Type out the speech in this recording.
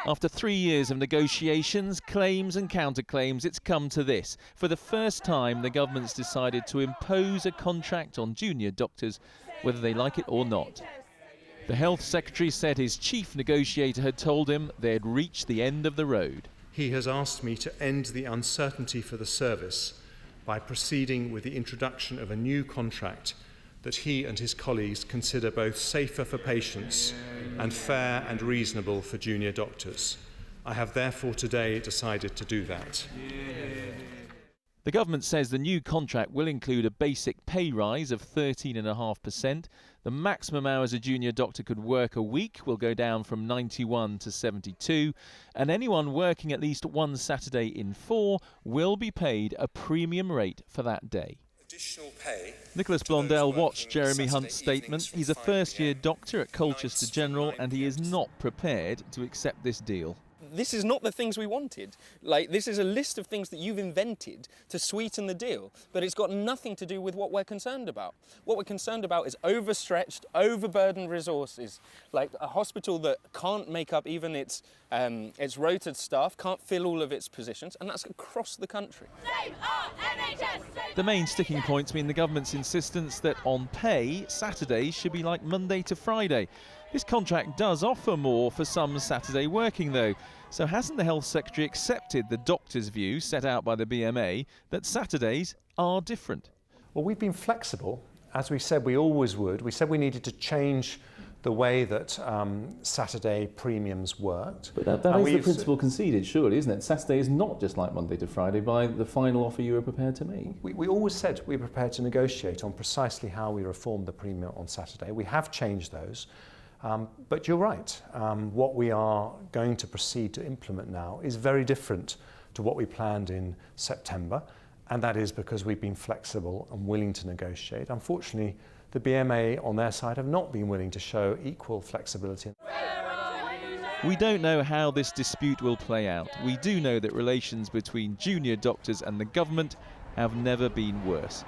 After 3 years of negotiations, claims and counterclaims, it's come to this. For the first time, the government's decided to impose a contract on junior doctors, whether they like it or not. The Health Secretary said his chief negotiator had told him they'd reached the end of the road. He has asked me to end the uncertainty for the service by proceeding with the introduction of a new contract that he and his colleagues consider both safer for patients and fair and reasonable for junior doctors. I have therefore today decided to do that. The government says the new contract will include a basic pay rise of 13.5%. The maximum hours a junior doctor could work a week will go down from 91 to 72. And anyone working at least one Saturday in 4 will be paid a premium rate for that day. Nicholas Blondell watched Jeremy Hunt's statement. He's a first-year doctor at Colchester General and he is not prepared to accept this deal. This is not the things we wanted. This is a list of things that you've invented to sweeten the deal, but it's got nothing to do with what we're concerned about. What we're concerned about is overstretched, overburdened resources, like a hospital that can't make up even its rotated staff, can't fill all of its positions, and that's across the country. Save our NHS! The main sticking points mean the government's insistence that on pay, Saturdays should be like Monday to Friday. This contract does offer more for some Saturday working though, so hasn't the Health Secretary accepted the doctor's view set out by the BMA that Saturdays are different? Well, we've been flexible, as we said we always would. We said we needed to change the way that Saturday premiums worked. But that is the principle conceded, surely, isn't it? Saturday is not just like Monday to Friday by the final offer you were prepared to make. We always said we were prepared to negotiate on precisely how we reformed the premium on Saturday. We have changed those. But you're right, what we are going to proceed to implement now is very different to what we planned in September, and that is because we've been flexible and willing to negotiate. Unfortunately, the BMA on their side have not been willing to show equal flexibility. We don't know how this dispute will play out. We do know that relations between junior doctors and the government have never been worse.